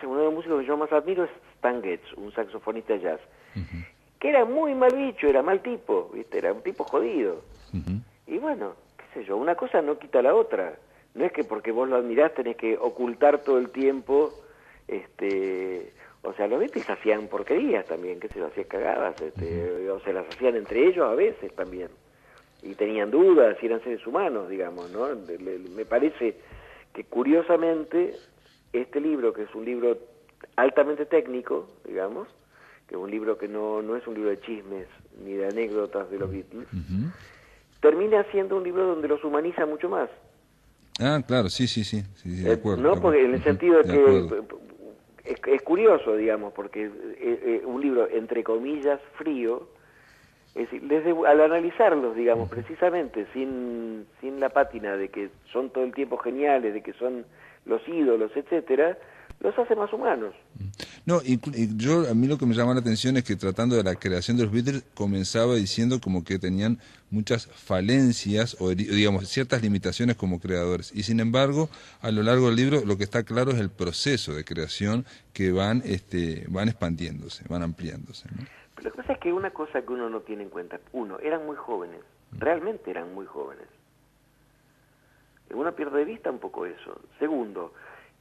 uno de los músicos que yo más admiro es Stan Getz, un saxofonista jazz, que era muy mal bicho, era mal tipo, ¿viste? Era un tipo jodido. Y bueno, qué sé yo, una cosa no quita la otra. No es que porque vos lo admirás tenés que ocultar todo el tiempo O sea, los Beatles hacían porquerías también, que se hacían cagadas, o se las hacían entre ellos a veces también. Y tenían dudas, y eran seres humanos, digamos, ¿no? Me parece que curiosamente este libro, que es un libro altamente técnico, digamos, que es un libro que no es un libro de chismes ni de anécdotas de los Beatles, termina siendo un libro donde los humaniza mucho más. Ah, claro, sí, de acuerdo. No, porque en el sentido de que es curioso, digamos, porque un libro, entre comillas, frío, es decir, al analizarlos, digamos, precisamente, sin la pátina de que son todo el tiempo geniales, de que son los ídolos, etcétera, los hace más humanos. No, y a mí lo que me llama la atención es que tratando de la creación de los Beatles comenzaba diciendo como que tenían muchas falencias o digamos ciertas limitaciones como creadores, y sin embargo a lo largo del libro lo que está claro es el proceso de creación que van expandiéndose, van ampliándose, ¿no? Pero lo que pasa es que una cosa que uno no tiene en cuenta, uno, eran muy jóvenes, realmente eran muy jóvenes. Uno pierde de vista un poco eso. Segundo,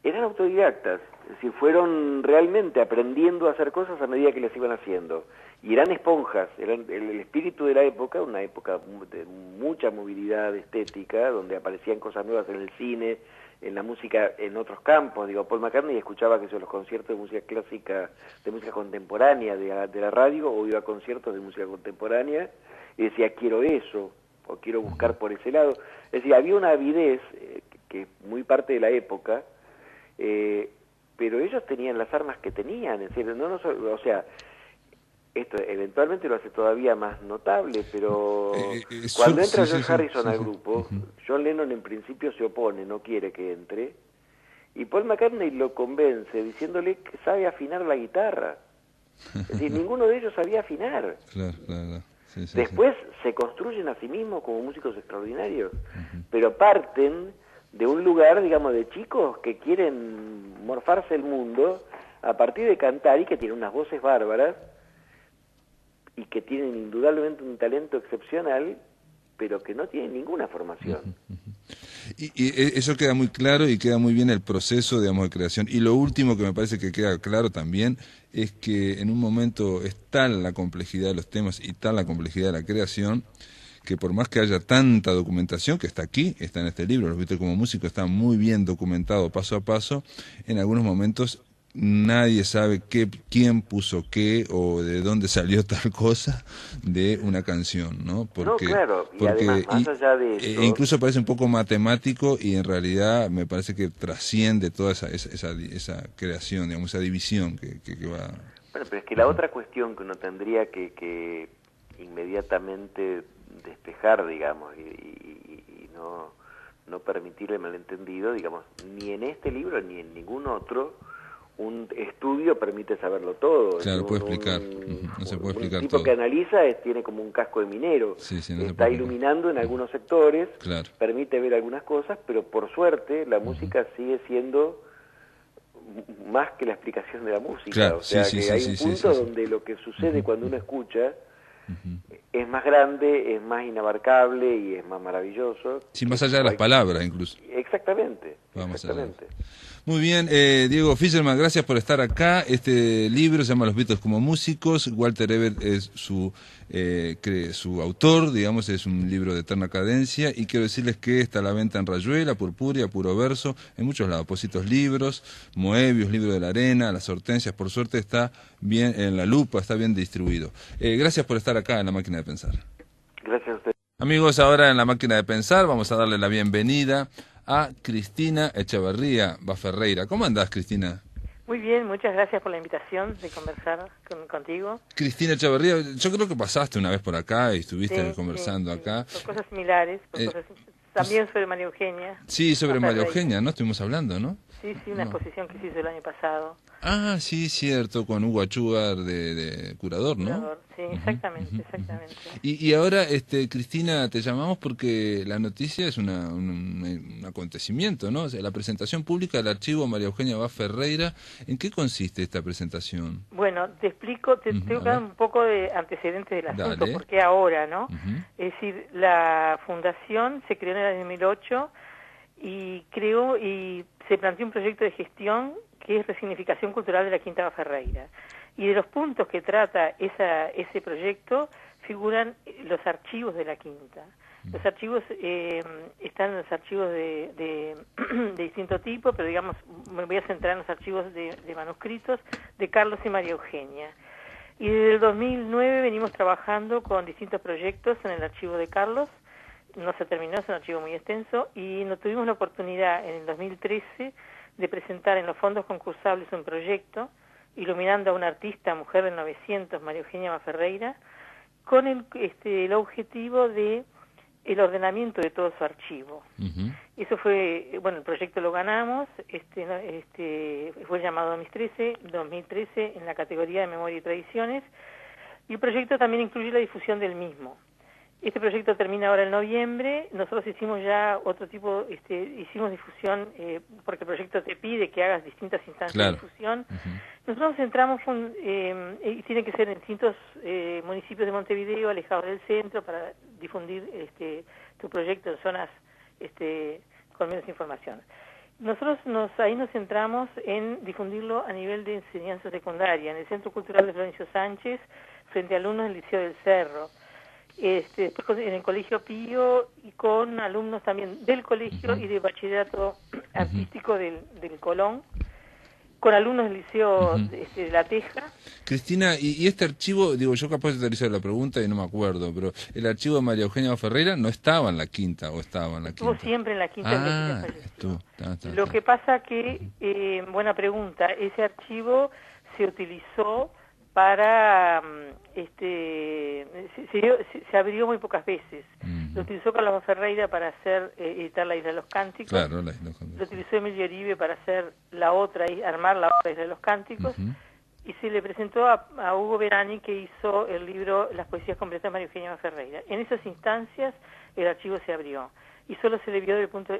eran autodidactas, es decir, fueron realmente aprendiendo a hacer cosas a medida que las iban haciendo. Y eran esponjas, eran el espíritu de la época, una época de mucha movilidad estética, donde aparecían cosas nuevas en el cine, en la música, en otros campos. Digo, Paul McCartney escuchaba que los conciertos de música clásica, de música contemporánea de la radio, o iba a conciertos de música contemporánea, y decía, quiero eso, o quiero buscar por ese lado. Es decir, había una avidez, que es muy parte de la época, pero ellos tenían las armas que tenían, es decir, o sea, esto eventualmente lo hace todavía más notable, pero cuando entra George Harrison al grupo, John Lennon en principio se opone, no quiere que entre, y Paul McCartney lo convence diciéndole que sabe afinar la guitarra. Es decir, ninguno de ellos sabía afinar. Claro. Después se construyen a sí mismos como músicos extraordinarios, pero parten de un lugar, digamos, de chicos que quieren morfarse el mundo a partir de cantar, y que tienen unas voces bárbaras y que tienen indudablemente un talento excepcional, pero que no tienen ninguna formación. Y eso queda muy claro, y queda muy bien el proceso, digamos, de creación. Y lo último que me parece que queda claro también es que en un momento es tal la complejidad de los temas y tal la complejidad de la creación, que por más que haya tanta documentación, que está aquí, está en este libro, los Beatles como músicos, está muy bien documentado paso a paso, en algunos momentos nadie sabe quién puso qué o de dónde salió tal cosa de una canción, ¿no? Porque, no, claro, y además, más allá de eso, incluso parece un poco matemático, y en realidad me parece que trasciende toda esa creación, digamos, esa división que va... Bueno, pero es que la otra cuestión que uno tendría que inmediatamente despejar, digamos, y no permitir el malentendido, digamos, ni en este libro ni en ningún otro un estudio permite saberlo todo. Claro, puede explicar, no se puede explicar todo. Un tipo que analiza tiene como un casco de minero, no está iluminando en algunos sectores, claro, permite ver algunas cosas, pero por suerte la música sigue siendo más que la explicación de la música, claro, o sea que hay un punto donde lo que sucede cuando uno escucha es más grande, es más inabarcable y es más maravilloso. Sí, más allá de las palabras incluso. Exactamente. Vamos exactamente. Muy bien, Diego Fischerman, gracias por estar acá. Este libro se llama Los Beatles como músicos. Walter Evert es su autor, digamos, es un libro de eterna cadencia, y quiero decirles que está a la venta en Rayuela, Purpuria, Puro Verso, en muchos lados. Positos Libros, Moebius, Libro de la Arena, Las Hortensias, por suerte está bien en La Lupa, está bien distribuido. Gracias por estar acá en La Máquina de Pensar. Gracias a usted. Amigos, ahora en La Máquina de Pensar vamos a darle la bienvenida a Cristina Echeverría Baferreira. ¿Cómo andás, Cristina? Muy bien, muchas gracias por la invitación de conversar contigo. Cristina Echeverría, yo creo que pasaste una vez por acá y estuviste conversando acá. Por cosas similares, también sobre María Eugenia. Sí, sobre María Eugenia, ¿no? Estuvimos hablando, ¿no? Sí, una exposición que se hizo el año pasado. Ah, sí, cierto, con Hugo Achúgar de curador, ¿no? Curador, sí, exactamente. Y ahora, Cristina, te llamamos porque la noticia es un acontecimiento, ¿no? O sea, la presentación pública del archivo María Eugenia Baferreira. ¿En qué consiste esta presentación? Bueno, te explico, tengo que dar un poco de antecedentes del asunto, porque ahora, ¿no? Es decir, la fundación se creó en el año 2008 y se planteó un proyecto de gestión que es Resignificación Cultural de la Quinta Baferreira. Y de los puntos que trata ese proyecto figuran los archivos de la quinta. Los archivos están los archivos de distinto tipo, pero digamos, me voy a centrar en los archivos de manuscritos de Carlos y María Eugenia. Y desde el 2009 venimos trabajando con distintos proyectos en el archivo de Carlos. No se terminó, es un archivo muy extenso, y no tuvimos la oportunidad en el 2013 de presentar en los fondos concursables un proyecto iluminando a una artista, mujer del 900, María Eugenia Baferreira, con el objetivo de el ordenamiento de todo su archivo. Eso fue, bueno, el proyecto lo ganamos, fue llamado 2013 en la categoría de Memoria y Tradiciones, y el proyecto también incluye la difusión del mismo. Este proyecto termina ahora en noviembre. Nosotros hicimos ya otro tipo, hicimos difusión, porque el proyecto te pide que hagas distintas instancias de difusión. Nosotros nos centramos, y tiene que ser en distintos municipios de Montevideo, alejados del centro, para difundir tu proyecto en zonas con menos información. Nosotros ahí nos centramos en difundirlo a nivel de enseñanza secundaria, en el Centro Cultural de Florencio Sánchez, frente a alumnos del Liceo del Cerro. Después en el Colegio Pío y con alumnos también del colegio y de bachillerato artístico del Colón, con alumnos del Liceo de La Teja. Cristina, y este archivo, digo, yo capaz de realizar la pregunta y no me acuerdo, pero el archivo de María Eugenia Baferreira no estaba en la quinta, o estaba en la quinta. Estuvo siempre en la quinta. Lo que pasa que, buena pregunta, ese archivo se utilizó para se abrió muy pocas veces. Lo utilizó Carlos Baferreira para editar la Isla de los Cánticos. Claro, lo utilizó Emilio Uribe para hacer armar la otra Isla de los Cánticos. Y se le presentó a Hugo Verani, que hizo el libro Las Poesías Completas de María Eugenia Baferreira. En esas instancias el archivo se abrió y solo se le vio desde el punto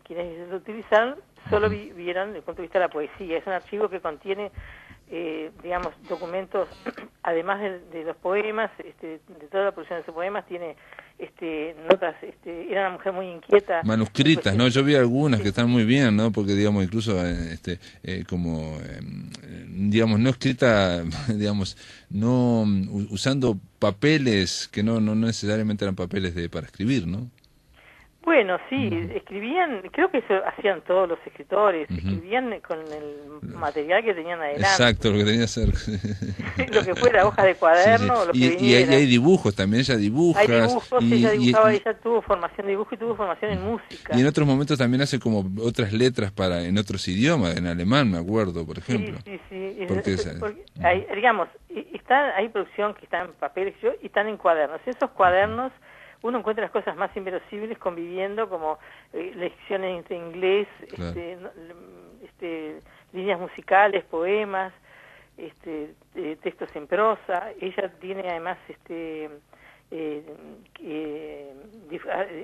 quienes lo utilizaron solo vieron desde el punto de vista de la poesía. Es un archivo que contiene digamos, documentos, además de los poemas, de toda la producción de sus poemas, tiene notas, era una mujer muy inquieta. Manuscritas, ¿no? Yo vi algunas que están muy bien, ¿no? Porque, digamos, incluso, digamos, no escrita, digamos, no usando papeles que no necesariamente eran papeles para escribir, ¿no? Bueno, sí, escribían, creo que eso hacían todos los escritores, escribían con el material que tenían adelante. Exacto, lo que tenía cerca. Lo que fuera, hoja de cuaderno, o lo que viniera. Y hay dibujos también, ella dibuja. Hay dibujos, ella dibujaba, ella tuvo formación de dibujo y tuvo formación en música. Y en otros momentos también hace como otras letras en otros idiomas, en alemán, me acuerdo, por ejemplo. Sí. Porque digamos, hay producción que está en papeles y están en cuadernos. Esos cuadernos uno encuentra las cosas más inverosímiles conviviendo, como lecciones de inglés, claro. Líneas musicales, poemas, textos en prosa. Ella tiene además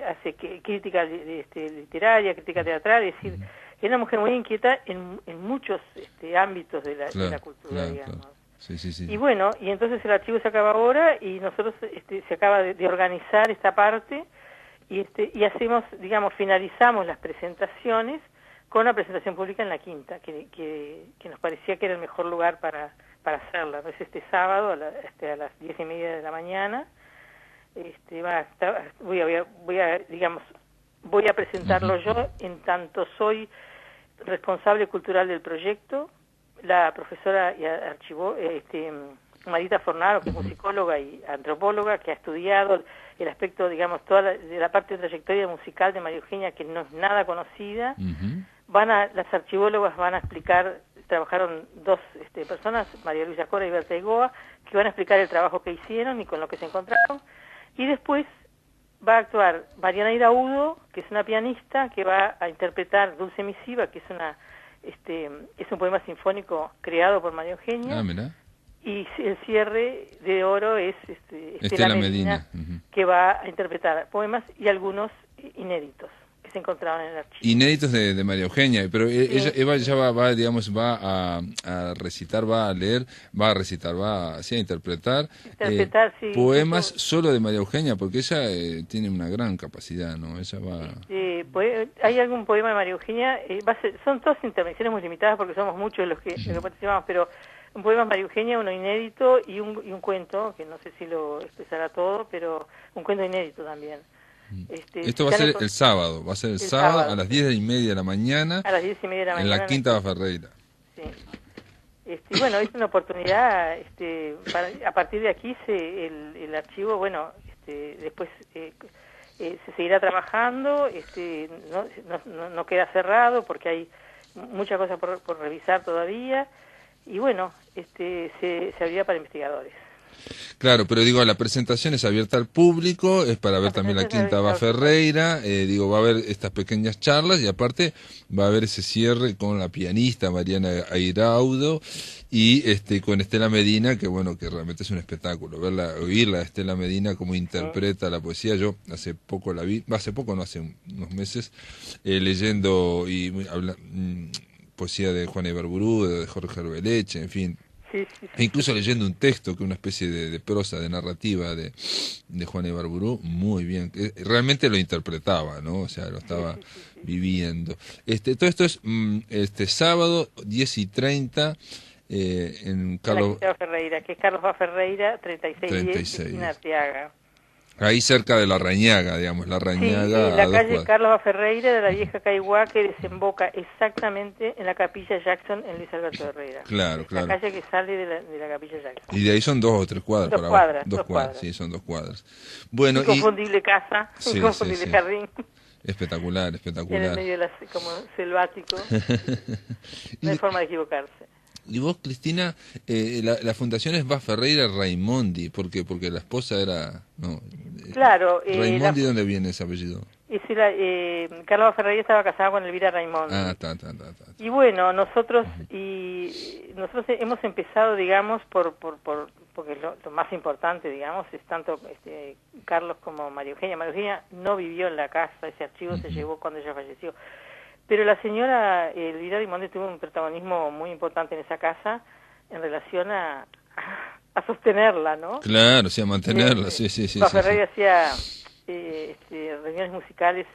hace crítica literaria, crítica teatral, es decir, es una mujer muy inquieta en muchos ámbitos de la cultura, digamos. Claro. Sí. Y bueno, y entonces el archivo se acaba ahora y nosotros se acaba de organizar esta parte y hacemos, digamos, finalizamos las presentaciones con una presentación pública en la quinta, que nos parecía que era el mejor lugar para hacerla. Es este sábado a las 10:30 de la mañana. Voy a presentarlo yo, en tanto soy responsable cultural del proyecto. La profesora y Marita Fornaro, que es musicóloga y antropóloga, que ha estudiado el aspecto, digamos, de la parte de trayectoria musical de María Eugenia, que no es nada conocida. Las archivólogas van a explicar, trabajaron dos personas, María Luisa Cora y Berta Egoa, que van a explicar el trabajo que hicieron y con lo que se encontraron. Y después va a actuar Mariana Iraudo, que es una pianista, que va a interpretar Dulce Misiva, que es un poema sinfónico creado por María Eugenia. Mira. Y el cierre de oro es Estela Medina, que va a interpretar poemas y algunos inéditos que se encontraban en el archivo. Inéditos de María Eugenia, pero ella ya va a recitar, va a leer, va a interpretar sí, poemas solo de María Eugenia, porque ella tiene una gran capacidad, ¿no? Ella va... hay algún poema de María Eugenia, son todas intervenciones muy limitadas porque somos muchos los que participamos, pero un poema de María Eugenia, uno inédito y un cuento, que no sé si lo expresará todo, pero un cuento inédito también. Esto va a ser el sábado, a las 10:30 de la mañana, a las 10:30 de la mañana en la Quinta Baferreira. Sí. Bueno, es una oportunidad, a partir de aquí el archivo, bueno, después se seguirá trabajando, no queda cerrado porque hay muchas cosas por revisar todavía, y bueno, se abrirá para investigadores. Claro, pero digo, la presentación es abierta al público, es para ver también la Quinta Baferreira, va a haber estas pequeñas charlas y aparte va a haber ese cierre con la pianista Mariana Airaudo y con Estela Medina, que bueno, que realmente es un espectáculo, oírla a Estela Medina cómo interpreta la poesía. Yo hace poco la vi, hace unos meses, leyendo poesía de Juan Ibarburu, de Jorge Arbeleche, en fin. Sí. Incluso leyendo un texto, que es una especie de prosa, de narrativa de Juan Ibarburu, muy bien. Realmente lo interpretaba, ¿no? O sea, lo estaba viviendo. Todo esto es sábado, 10:30, en Carlos... La Ferreira, que es Carlos Baferreira, 3610, en Arteaga. Ahí cerca de La Rañaga, digamos, La Rañaga. Sí, la calle Carlos Baferreira de la vieja Caiguá, que desemboca exactamente en la Capilla Jackson en Luis Alberto Herrera. Claro. La calle que sale de la Capilla Jackson. Y de ahí son 2 o 3 cuadras. Dos cuadras. Sí, son 2 cuadras. Bueno, inconfundible casa, inconfundible jardín. Espectacular. En el medio como selvático. No hay forma de equivocarse. Y vos, Cristina, la fundación es Baferreira Raimondi, porque la esposa era... No, claro. Raimondi, ¿dónde viene ese apellido? Carlos Baferreira estaba casado con Elvira Raimondi. Y bueno, nosotros hemos empezado, digamos, porque lo más importante, digamos, es tanto Carlos como María Eugenia. María Eugenia no vivió en la casa, ese archivo se llevó cuando ella falleció. Pero la señora Elvira Raimondi tuvo un protagonismo muy importante en esa casa en relación a sostenerla, ¿no? Claro, sí, a mantenerla, sí. Baferreira hacía reuniones musicales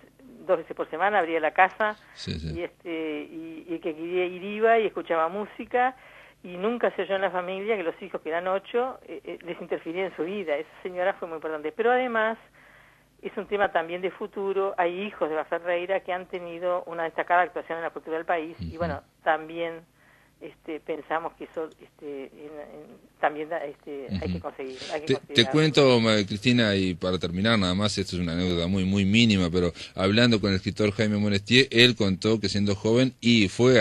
2 veces por semana, abría la casa, y el que quería ir iba y escuchaba música, y nunca se oyó en la familia que los hijos, que eran 8, les interfería en su vida. Esa señora fue muy importante. Pero además es un tema también de futuro. Hay hijos de Baferreira que han tenido una destacada actuación en la cultura del país, y bueno, también pensamos que eso también hay que conseguir. Te cuento, Cristina, y para terminar nada más, esto es una anécdota muy muy mínima, pero hablando con el escritor Jaime Monestier, él contó que siendo joven y fue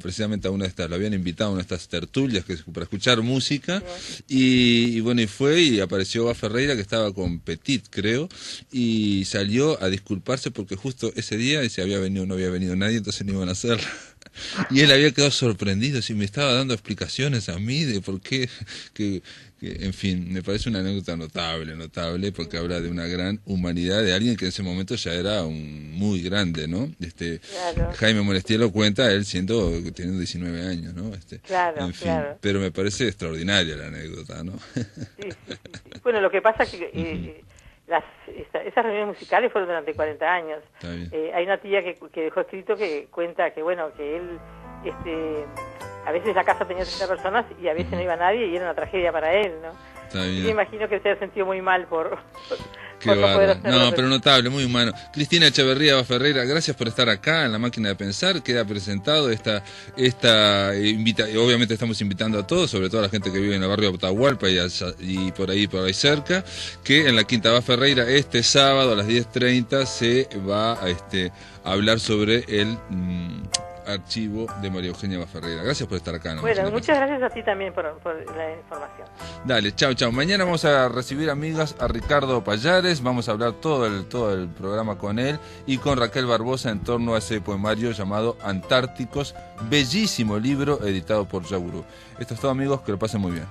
precisamente a una de estas, lo habían invitado a una de estas tertulias para escuchar música, y bueno, y fue y apareció Baferreira, que estaba con Petit, creo, y salió a disculparse porque justo ese día no había venido nadie, entonces no iban a hacerla. Y él había quedado sorprendido, me estaba dando explicaciones a mí de por qué, en fin, me parece una anécdota notable, porque habla de una gran humanidad de alguien que en ese momento ya era muy grande, ¿no? Claro. Jaime Monestier lo cuenta, él teniendo 19 años, ¿no? En fin, pero me parece extraordinaria la anécdota, ¿no? Sí. Bueno, lo que pasa es que esas reuniones musicales fueron durante 40 años. Hay una tía que dejó escrito que cuenta que bueno, que él a veces la casa tenía 30 personas y a veces no iba nadie, y era una tragedia para él, ¿no? Y me imagino que se ha sentido muy mal por Qué bárbaro. No, pero notable, muy humano. Cristina Echeverría Baferreira, gracias por estar acá en La Máquina de Pensar. Queda presentado esta obviamente estamos invitando a todos, sobre todo a la gente que vive en el barrio de Atahualpa y por ahí cerca, que en la Quinta Baferreira este sábado a las 10:30 se va a hablar sobre el archivo de María Eugenia Baferreira. Gracias por estar acá. Bueno, muchas gracias a ti también por la información. Dale, chao. Mañana vamos a recibir, amigas, a Ricardo Pallares. Vamos a hablar todo el programa con él y con Raquel Barbosa en torno a ese poemario llamado Antárticos, bellísimo libro editado por Yagurú. Esto es todo, amigos, que lo pasen muy bien.